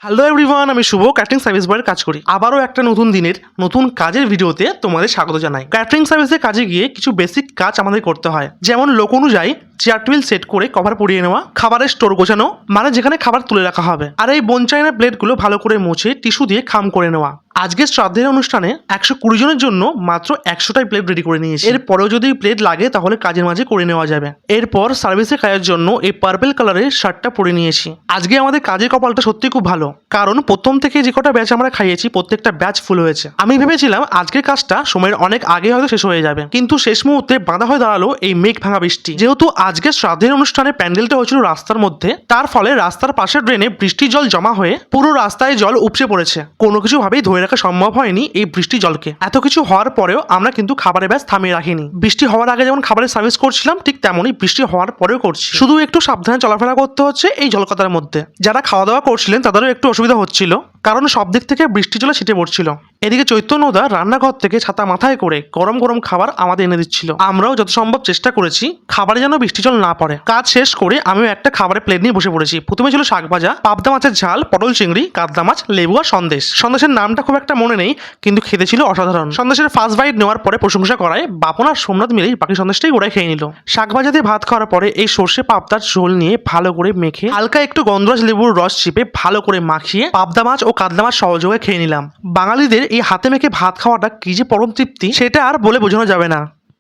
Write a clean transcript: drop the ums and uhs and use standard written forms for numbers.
Hello everyone, আমি শুভ catering service বয়ের কাজ করি। আবারও একটা নতুন দিনের নতুন কাজের ভিডিওতে তোমাদের স্বাগত জানাই। ক্যাটারিং সার্ভিসের কাজে গিয়ে কিছু বেসিক কাজ আমাদের করতে হয়, যেমন লোক অনুযায়ী চেয়ার টেবিল সেট করে কভার পরিয়ে নেওয়া, খাবারের স্টোর গোছানো মানে যেখানে খাবার তুলে রাখা হবে, আর এই বনচাইনা প্লেটগুলো ভালো করে মুছে টিস্যু দিয়ে খাম করে নেওয়া। আজকে শ্রাদ্ধের অনুষ্ঠানে 120 জনের জন্য মাত্র 100টাই প্লেট রেডি করে নিয়েছি। এরপরেও যদি প্লেট লাগে তাহলে কাজের মাঝে করে নেওয়া যাবে। এরপর সার্ভিসের কাজের জন্য এই পার্পল কালারের শার্টটা পরে নিয়েছি। আজকে আমাদের কাজের কপালটা সত্যি খুব ভালো, কারণ প্রথম থেকে যে কটা ব্যাচ আমরা খাইয়েছি প্রত্যেকটা ব্যাচ ফুল হয়েছে। আমি ভেবেছিলাম আজকের কাজটা সময়ের অনেক আগে হয়তো শেষ হয়ে যাবে, কিন্তু শেষ মুহূর্তে বাধা হয়ে দাঁড়ালো এই মেঘ ভাঙা বৃষ্টি। যেহেতু আজকে শ্রাদ্ধের অনুষ্ঠানে প্যান্ডেলটা হয়েছিল রাস্তার মধ্যে, তার ফলে রাস্তার পাশের ড্রেনে বৃষ্টির জল জমা হয়ে পুরো রাস্তায় জল উপচে পড়েছে। কোনো কিছু ভাবেই ধরে রাখা সম্ভব হয়নি এই বৃষ্টি জলকে। এত কিছু হওয়ার পরেও আমরা কিন্তু খাবারের ব্যাচ থামিয়ে রাখিনি। বৃষ্টি হওয়ার আগে যেমন খাবারের সার্ভিস করছিলাম, ঠিক তেমনই বৃষ্টি হওয়ার পরেও করছি। শুধু একটু সাবধানে চলাফেরা করতে হচ্ছে এই জলকাতার মধ্যে। যারা খাওয়া দাওয়া করছিলেন তাদেরও একটু অসুবিধা হচ্ছিল, কারণ সব দিক থেকে বৃষ্টি জলে ছিটে পড়ছিল। এদিকে চৈতন্যদা রান্নাঘর থেকে ছাতা মাথায় করে গরম গরম খাবার আমাদের এনে দিচ্ছিল। আমরাও যত সম্ভব চেষ্টা করেছি খাবারে যেন বৃষ্টি জল না পড়ে। কাজ শেষ করে আমিও একটা খাবারের প্লেট নিয়ে বসে পড়েছি। প্রথমে ছিল শাক ভাজা, পাবদা মাছের ঝাল, পটল চিংড়ি, কাতলা মাছ, লেবু আর সন্দেশ। সন্দেশের নামটা খুব একটা মনে নেই, কিন্তু খেতে ছিল অসাধারণ। সন্দেশের ফার্স্ট বাইট নেওয়ার পরে প্রশংসা করায় বাপন আর সোমনাথ মিলেই বাকি সন্দেশটাই ওরাই খেয়ে নিল। শাক ভাজা দিয়ে ভাত খাওয়ার পরে এই সর্ষে পাবদার ঝোল নিয়ে ভালো করে মেখে হালকা একটু গন্ধরাজ লেবুর রস চিপে ভালো করে মাখিয়ে পাবদা মাছ ও কাতলা মাছ সহযোগে খেয়ে নিলাম। বাঙালিদের এই হাতে মেখে ভাত খাওয়াটা কি যে পরম তৃপ্তি, সেটা আর বলে বোঝানো যাবে না।